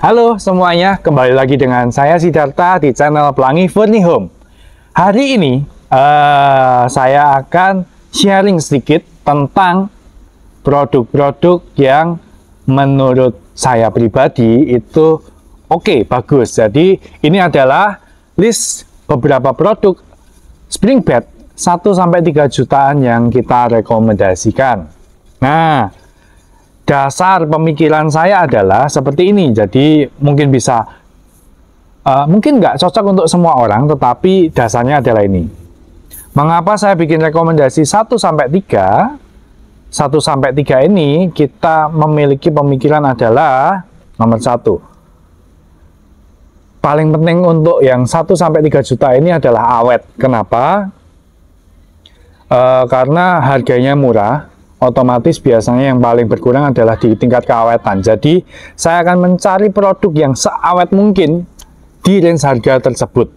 Halo semuanya, kembali lagi dengan saya Siddhartha di channel Pelangi Furni Home. Hari ini saya akan sharing sedikit tentang produk-produk yang menurut saya pribadi itu oke, bagus. Jadi ini adalah list beberapa produk spring bed 1-3 jutaan yang kita rekomendasikan. Nah, dasar pemikiran saya adalah seperti ini. Jadi mungkin bisa mungkin nggak cocok untuk semua orang, tetapi dasarnya adalah ini. Mengapa saya bikin rekomendasi 1-3? 1-3 ini kita memiliki pemikiran adalah nomor 1. Paling penting untuk yang 1-3 juta ini adalah awet. Kenapa? Karena harganya murah. Otomatis biasanya yang paling berkurang adalah di tingkat keawetan. Jadi saya akan mencari produk yang seawet mungkin di range harga tersebut.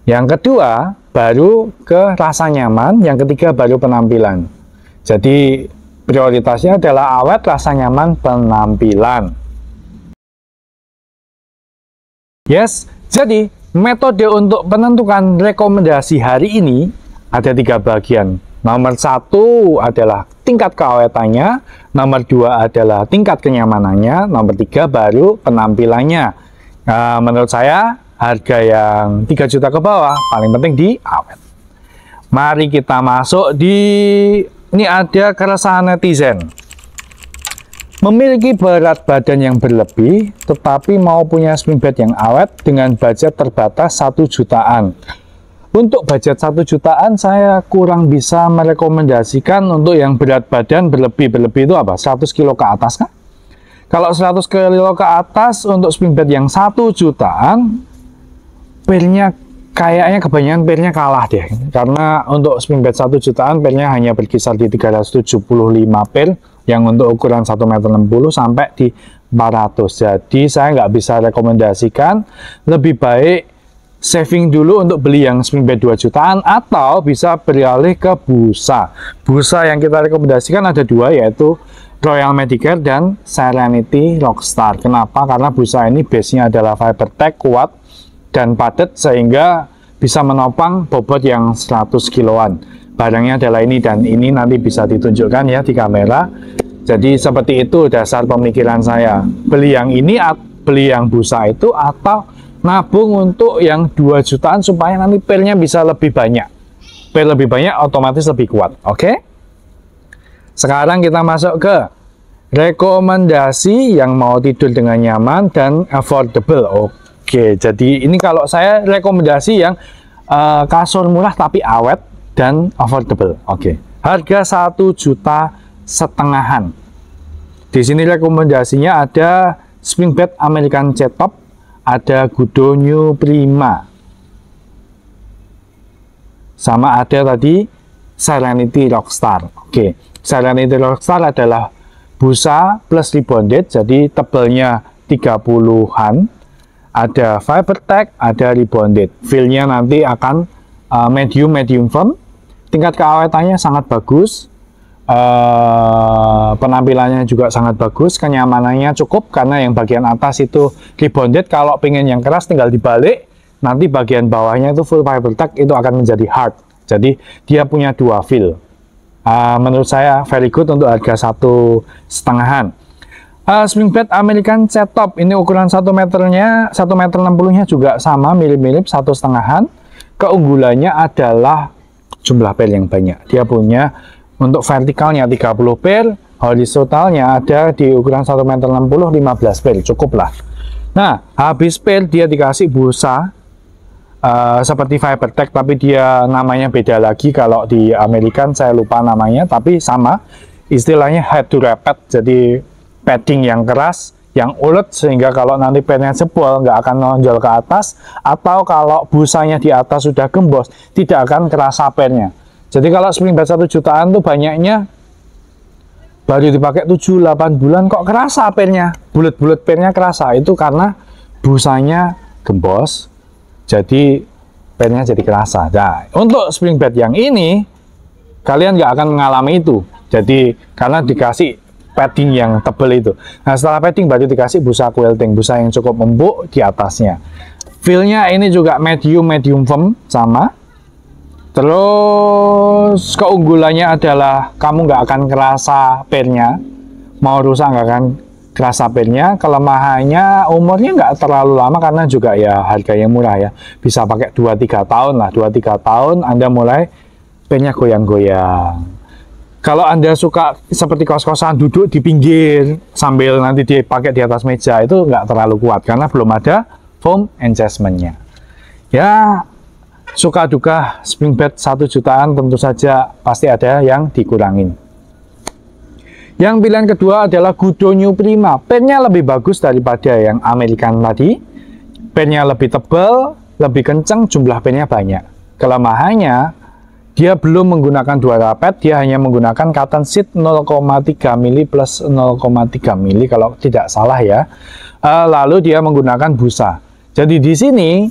Yang kedua baru ke rasa nyaman, yang ketiga baru penampilan. Jadi prioritasnya adalah awet, rasa nyaman, penampilan. Yes, jadi metode untuk menentukan rekomendasi hari ini ada 3 bagian. Nomor 1 adalah tingkat keawetannya, nomor 2 adalah tingkat kenyamanannya, nomor 3 baru penampilannya. Nah, menurut saya harga yang 3 juta ke bawah paling penting di awet. Mari kita masuk di ini ada keresahan netizen. Memiliki berat badan yang berlebih, tetapi mau punya spring bed yang awet dengan budget terbatas 1 jutaan. Untuk budget 1 jutaan saya kurang bisa merekomendasikan untuk yang berat badan berlebih itu apa? 100 kilo ke atas kan? Kalau 100 kilo ke atas untuk spring bed yang 1 jutaan, pernya kayaknya kebanyakan pernya kalah deh. Karena untuk spring bed 1 jutaan pernya hanya berkisar di 375 per, yang untuk ukuran 1,60 m sampai di 400. Jadi saya nggak bisa rekomendasikan, lebih baik saving dulu untuk beli yang spring bed 2 jutaan atau bisa beralih ke busa. Busa yang kita rekomendasikan ada 2, yaitu Royal Medicare dan Serenity Rockstar. Kenapa? Karena busa ini base-nya adalah Fibertex, kuat dan padat sehingga bisa menopang bobot yang 100 kiloan. Barangnya adalah ini dan ini nanti bisa ditunjukkan ya di kamera. Jadi seperti itu dasar pemikiran saya. Beli yang ini, beli yang busa itu, atau nabung untuk yang 2 jutaan supaya nanti pernya bisa lebih banyak. Per lebih banyak otomatis lebih kuat. Oke? Sekarang kita masuk ke rekomendasi yang mau tidur dengan nyaman dan affordable. Oke, jadi ini kalau saya rekomendasi yang kasur murah tapi awet dan affordable. Oke. Harga 1,5 juta. Di sini rekomendasinya ada spring bed American Ch-top, ada Gudonyo Prima, sama ada tadi Serenity Rockstar. Oke, Serenity Rockstar adalah busa plus rebonded, jadi tebelnya 30-an, ada Fibertex, ada rebonded. Feel-nya nanti akan medium firm, tingkat keawetannya sangat bagus. Penampilannya juga sangat bagus, kenyamanannya cukup karena yang bagian atas itu rebonded. Kalau pengen yang keras tinggal dibalik, nanti bagian bawahnya itu full Fibertex, itu akan menjadi hard. Jadi dia punya 2 feel. Menurut saya very good untuk harga 1,5-an. Spring bed American Ch-top ini ukuran 1 meternya 1,60 m juga sama, mirip-mirip 1,5-an. Keunggulannya adalah jumlah per yang banyak. Dia punya untuk vertikalnya 30 per, horizontalnya ada di ukuran 1,60 m 15 per, cukup lah. Nah, habis per dia dikasih busa seperti Fibertex, tapi dia namanya beda lagi. Kalau di American saya lupa namanya, tapi sama istilahnya head to repeat. Jadi padding yang keras, yang ulet, sehingga kalau nanti pernya jebol nggak akan nonjol ke atas, atau kalau busanya di atas sudah gembos tidak akan kerasa pernya. Jadi kalau spring bed 1 jutaan tuh banyaknya baru dipakai 7-8 bulan kok kerasa pernya, bulat-bulat pernya kerasa. Itu karena busanya gembos, jadi pernya jadi kerasa. Nah, untuk spring bed yang ini kalian nggak akan mengalami itu. Jadi karena dikasih padding yang tebal itu. Nah setelah padding baru dikasih busa quilting, busa yang cukup empuk di atasnya. Feel-nya ini juga medium firm sama. Terus keunggulannya adalah kamu nggak akan kerasa pairnya, mau rusak nggak akan kerasa pairnya. Kelemahannya umurnya nggak terlalu lama karena juga ya harganya murah ya, bisa pakai 2-3 tahun lah. 2-3 tahun Anda mulai pairnya goyang-goyang. Kalau Anda suka seperti kos-kosan duduk di pinggir sambil nanti dipakai di atas meja, itu nggak terlalu kuat karena belum ada foam enchantment-nya. Ya, suka duka spring bed 1 jutaan tentu saja pasti ada yang dikurangin. Yang pilihan kedua adalah Gudo New Prima. Pairnya lebih bagus daripada yang American tadi. Pairnya lebih tebal, lebih kencang, jumlah pairnya banyak. Kelemahannya, dia belum menggunakan dua rapet, dia hanya menggunakan cotton sheet 0,3 mili plus 0,3 mili kalau tidak salah ya. Lalu dia menggunakan busa. Jadi di sini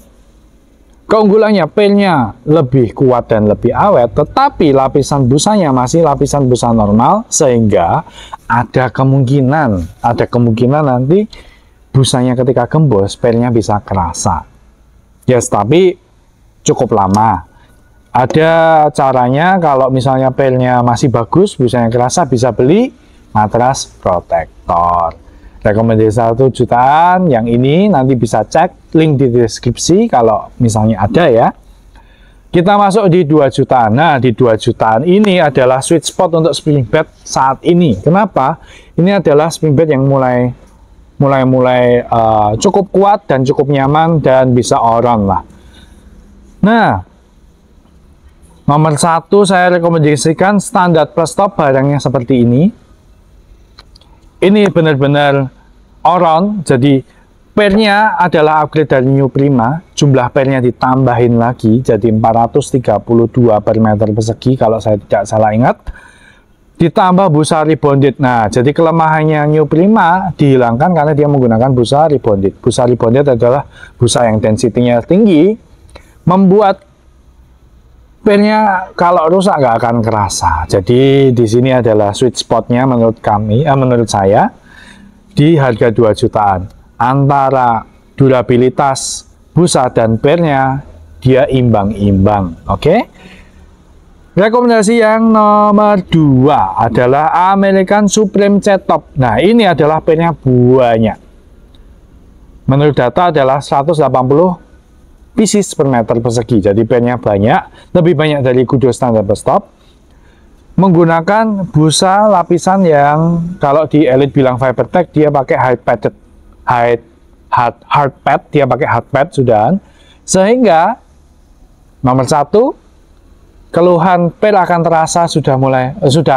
keunggulannya pairnya lebih kuat dan lebih awet, tetapi lapisan busanya masih lapisan busa normal, sehingga ada kemungkinan nanti busanya ketika gembos pairnya bisa kerasa. Yes, tapi cukup lama. Ada caranya kalau misalnya pairnya masih bagus, busanya kerasa, bisa beli matras protektor. Rekomendasi 1 jutaan, yang ini nanti bisa cek link di deskripsi kalau misalnya ada ya. Kita masuk di 2 jutaan. Nah, di 2 jutaan ini adalah sweet spot untuk spring bed saat ini. Kenapa? Ini adalah spring bed yang mulai cukup kuat dan cukup nyaman dan bisa all round lah. Nah, nomor 1 saya rekomendasikan standar plus top barangnya seperti ini. Ini benar-benar all round, jadi pairnya adalah upgrade dari New Prima. Jumlah pairnya ditambahin lagi jadi 432 per meter persegi kalau saya tidak salah ingat. Ditambah busa rebonded. Nah, jadi kelemahannya New Prima dihilangkan karena dia menggunakan busa rebonded. Busa rebonded adalah busa yang density-nya tinggi, membuat pairnya kalau rusak nggak akan kerasa. Jadi di sini adalah sweet spotnya menurut saya di harga 2 jutaan. Antara durabilitas busa dan pairnya dia imbang-imbang. Oke. Rekomendasi yang nomor 2 adalah American Supreme C-Top. Nah, ini adalah pairnya banyak. Menurut data adalah 180 pieces per meter persegi, jadi pairnya banyak, lebih banyak dari Gudo standar plus top. Menggunakan busa lapisan yang kalau di Elite bilang Fibertech, dia pakai hard pad, dia pakai hard pad sudahan, sehingga nomor 1 keluhan pair akan terasa sudah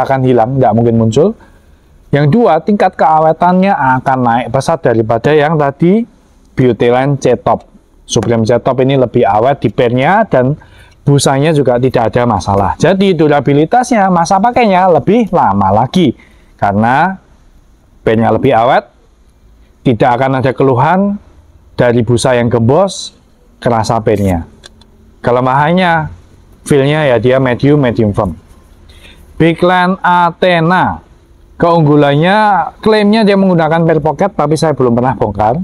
akan hilang, nggak mungkin muncul. Yang 2, tingkat keawetannya akan naik pesat daripada yang tadi Beautyland C-Top. Supreme C-Top ini lebih awet di pairnya dan busanya juga tidak ada masalah. Jadi durabilitasnya, masa pakainya lebih lama lagi karena pairnya lebih awet, tidak akan ada keluhan dari busa yang gembos, kerasa pairnya. Kelemahannya, feel-nya ya dia medium firm. Bigland Athena, keunggulannya, klaimnya dia menggunakan pair pocket, tapi saya belum pernah bongkar.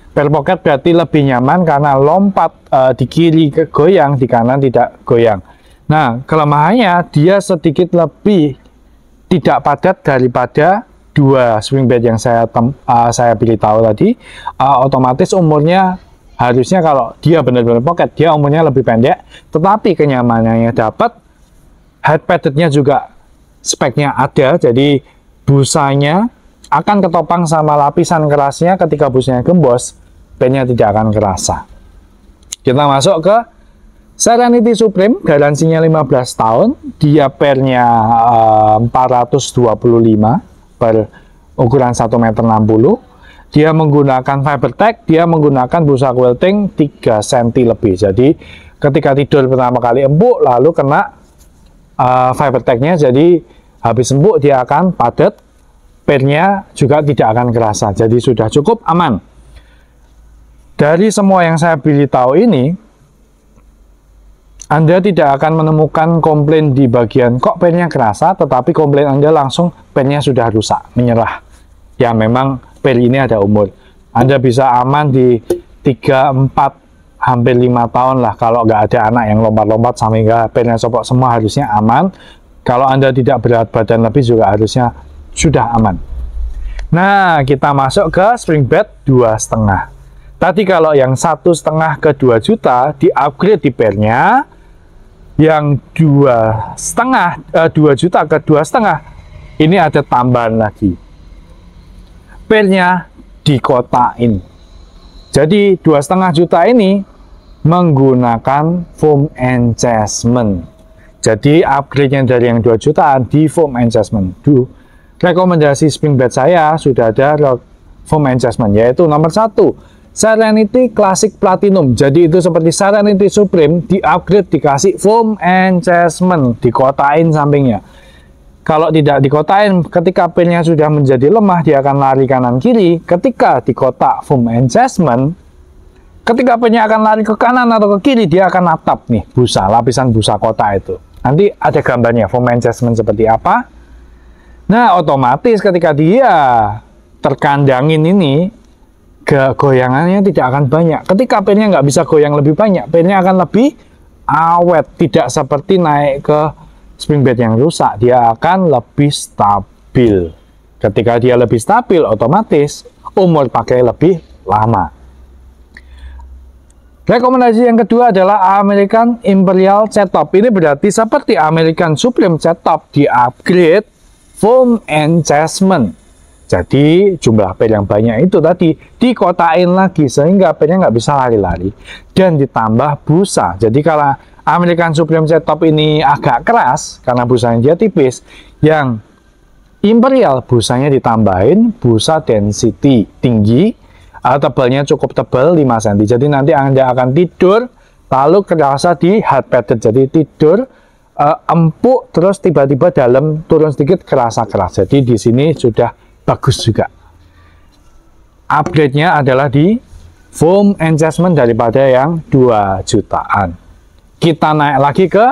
Pair pocket berarti lebih nyaman karena lompat di kiri goyang, di kanan tidak goyang. Nah, kelemahannya dia sedikit lebih tidak padat daripada 2 swing bed yang saya beritahu tadi. Otomatis umurnya harusnya kalau dia benar-benar pocket, dia umurnya lebih pendek, tetapi kenyamanannya dapat. Head paddednya juga speknya ada, jadi busanya akan ketopang sama lapisan kerasnya. Ketika busanya gembos, pairnya tidak akan kerasa. Kita masuk ke Serenity Supreme, garansinya 15 tahun, dia pairnya 425 per ukuran 1,60 meter. Dia menggunakan Fibertech, dia menggunakan busa quilting 3 cm lebih. Jadi ketika tidur pertama kali empuk, lalu kena Fibertech-nya, jadi habis empuk dia akan padat, pairnya juga tidak akan kerasa. Jadi sudah cukup aman. Dari semua yang saya beritahu ini, Anda tidak akan menemukan komplain di bagian kok pelnya kerasa, tetapi komplain Anda langsung pelnya sudah rusak, menyerah. Ya memang pel ini ada umur. Anda bisa aman di 3, 4, hampir 5 tahun lah kalau nggak ada anak yang lompat-lompat sehingga pelnya copot semua, harusnya aman. Kalau Anda tidak berat badan lebih juga harusnya sudah aman. Nah, kita masuk ke spring bed 2,5. Tadi kalau yang 1,5 ke 2 juta di upgrade di pelnya, yang 2 juta ke 2,5 ini ada tambahan lagi, pelnya dikotain. Jadi 2,5 juta ini menggunakan foam encasement. Jadi upgrade-nya dari yang 2 jutaan di foam encasement. Rekomendasi spring bed saya sudah ada foam encasement, yaitu nomor 1 Serenity Classic Platinum. Jadi itu seperti Serenity Supreme di upgrade dikasih foam encasement, dikotain sampingnya. Kalau tidak dikotain, ketika pelnya sudah menjadi lemah, dia akan lari kanan kiri. Ketika dikotak foam encasement, ketika pelnya akan lari ke kanan atau ke kiri, dia akan natap nih busa, lapisan busa kotak itu. Nanti ada gambarnya foam encasement seperti apa. Nah, otomatis ketika dia terkandangin ini, goyangannya tidak akan banyak. Ketika pelnya nggak bisa goyang lebih banyak, pelnya akan lebih awet. Tidak seperti naik ke spring bed yang rusak, dia akan lebih stabil. Ketika dia lebih stabil, otomatis umur pakai lebih lama. Rekomendasi yang kedua adalah American Imperial Settop. Ini berarti seperti American Supreme Settop di upgrade foam encasement. Jadi jumlah pel yang banyak itu tadi dikotain lagi sehingga pelnya nggak bisa lari-lari dan ditambah busa. Jadi kalau American Supreme Settop ini agak keras karena busanya dia tipis, yang Imperial busanya ditambahin busa density tinggi, tebalnya cukup tebal 5 cm. Jadi nanti Anda akan tidur lalu kerasa di hard padded, jadi tidur empuk terus tiba-tiba dalam turun sedikit kerasa keras. Jadi di sini sudah bagus juga. Upgrade-nya adalah di foam encasement daripada yang 2 jutaan. Kita naik lagi ke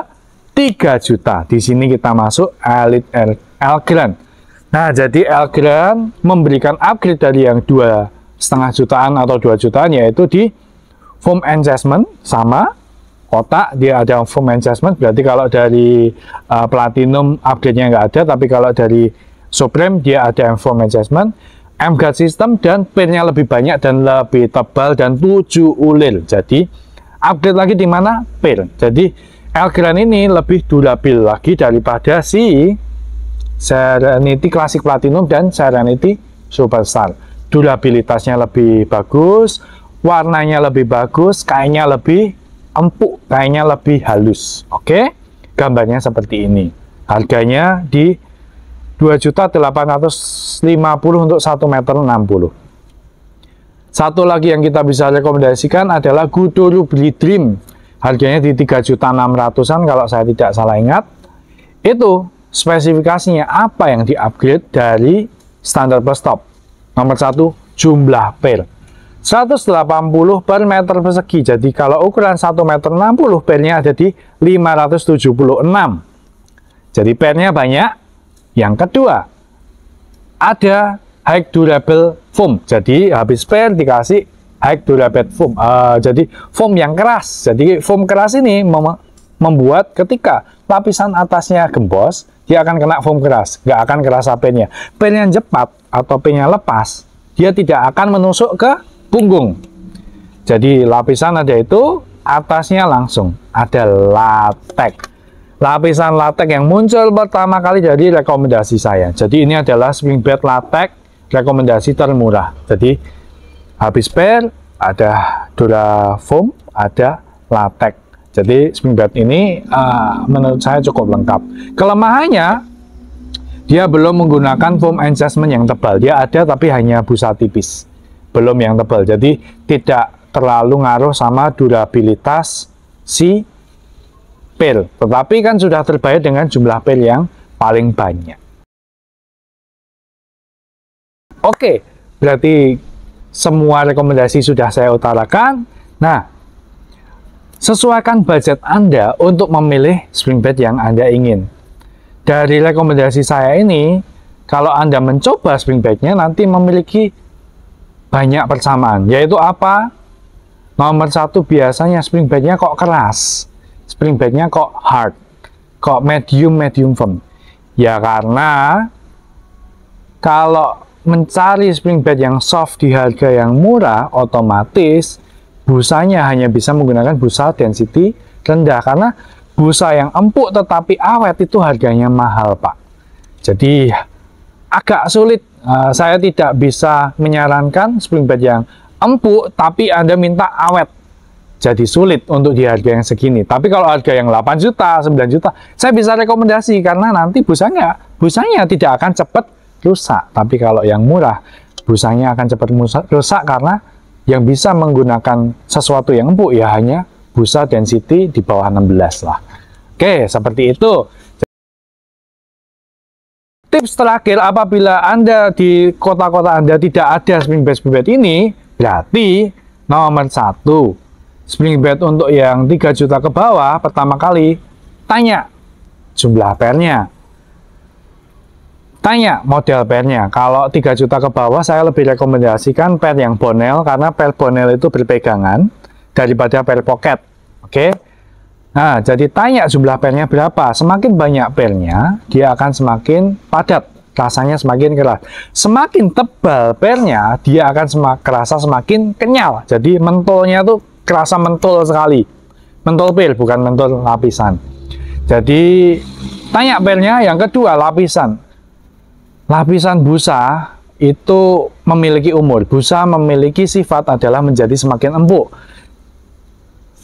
3 juta. Di sini kita masuk Elite Elgrand. Nah, jadi Elgrand memberikan upgrade dari yang 2,5 jutaan atau 2 jutaan, yaitu di foam encasement sama kotak. Dia ada foam encasement, berarti kalau dari Platinum upgrade-nya nggak ada, tapi kalau dari Supreme dia ada foam encasement, M-guard system, dan pelnya lebih banyak dan lebih tebal dan 7 ulir. Jadi upgrade lagi di mana? Pel. Jadi Elgrand ini lebih durabil lagi daripada si Serenity Classic Platinum dan Serenity Superstar. Durabilitasnya lebih bagus, warnanya lebih bagus, kainnya lebih empuk, kainnya lebih halus. Oke, gambarnya seperti ini. Harganya di 2.850.000 untuk 1,60 meter. Satu lagi yang kita bisa rekomendasikan adalah Guduru Dream. Harganya di 3.600.000-an kalau saya tidak salah ingat. Itu spesifikasinya apa yang di-upgrade dari standar plus top. Nomor 1, jumlah pel. 180 per meter persegi. Jadi kalau ukuran 1,60 meter, pelnya ada di 576. Jadi pelnya banyak. Yang kedua, ada high durable foam. Jadi habis pel dikasih high durable foam. Jadi foam yang keras. Jadi foam keras ini membuat ketika lapisan atasnya gembos, dia akan kena foam keras. Nggak akan kerasa pelnya. Pel yang cepat atau pelnya lepas, dia tidak akan menusuk ke punggung. Jadi lapisan ada itu, atasnya langsung ada latex. Lapisan latex yang muncul pertama kali dari rekomendasi saya. Jadi ini adalah spring bed latex rekomendasi termurah. Jadi habis pel ada Dura foam, ada latex. Jadi spring bed ini menurut saya cukup lengkap. Kelemahannya dia belum menggunakan foam encasement yang tebal. Dia ada tapi hanya busa tipis, belum yang tebal. Jadi tidak terlalu ngaruh sama durabilitas si pel, tetapi kan sudah terbayar dengan jumlah pel yang paling banyak. Oke, berarti semua rekomendasi sudah saya utarakan. Nah, sesuaikan budget Anda untuk memilih spring bed yang Anda ingin. Dari rekomendasi saya ini, kalau Anda mencoba spring bednya nanti memiliki banyak persamaan, yaitu apa? Nomor satu, biasanya spring bednya kok keras, spring bednya kok hard, kok medium firm. Ya karena kalau mencari spring bed yang soft di harga yang murah, otomatis busanya hanya bisa menggunakan busa density rendah, karena busa yang empuk tetapi awet itu harganya mahal, Pak. Jadi agak sulit, saya tidak bisa menyarankan spring bed yang empuk tapi Anda minta awet. Jadi sulit untuk di harga yang segini. Tapi kalau harga yang 8 juta, 9 juta, saya bisa rekomendasi karena nanti busanya tidak akan cepat rusak. Tapi kalau yang murah, busanya akan cepat rusak karena yang bisa menggunakan sesuatu yang empuk ya hanya busa density di bawah 16 lah. Oke, seperti itu. Tips terakhir, apabila Anda di kota-kota Anda tidak ada spring bed ini, berarti nomor satu, spring bed untuk yang 3 juta ke bawah, pertama kali tanya jumlah pernya, tanya model pernya. Kalau 3 juta ke bawah, saya lebih rekomendasikan per yang bonel, karena per bonel itu berpegangan daripada per pocket. Oke. Nah, jadi tanya jumlah pernya berapa. Semakin banyak pernya, dia akan semakin padat, rasanya semakin keras. Semakin tebal pernya, dia akan kerasa semakin kenyal. Jadi mentolnya tuh kerasa mentol sekali. Mentol pil, bukan mentol lapisan. Jadi tanya pernya. Yang kedua, lapisan. Lapisan busa itu memiliki umur. Busa memiliki sifat adalah menjadi semakin empuk.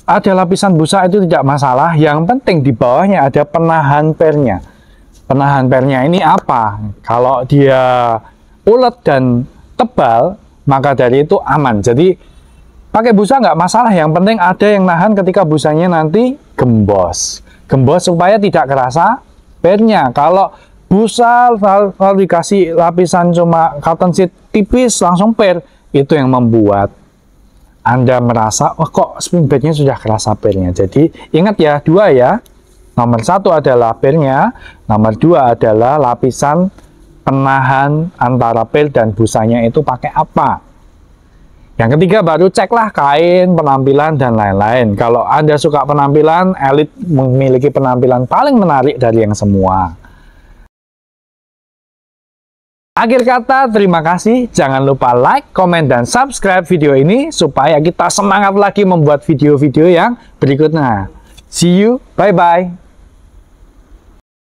Ada lapisan busa itu tidak masalah, yang penting di bawahnya ada penahan pernya. Penahan pernya ini apa? Kalau dia ulet dan tebal, maka dari itu aman. Jadi pakai busa nggak masalah, yang penting ada yang nahan ketika busanya nanti gembos. Gembos supaya tidak kerasa pernya. Kalau busa lalu dikasih lapisan cuma cotton sheet tipis langsung per, itu yang membuat Anda merasa, oh kok spring bednya sudah kerasa pernya. Jadi ingat ya, dua ya. Nomor satu adalah pernya, nomor dua adalah lapisan penahan antara per dan busanya itu pakai apa. Yang ketiga baru ceklah kain, penampilan, dan lain-lain. Kalau Anda suka penampilan, Elite memiliki penampilan paling menarik dari yang semua. Akhir kata, terima kasih. Jangan lupa like, komen, dan subscribe video ini supaya kita semangat lagi membuat video-video yang berikutnya. See you, bye-bye.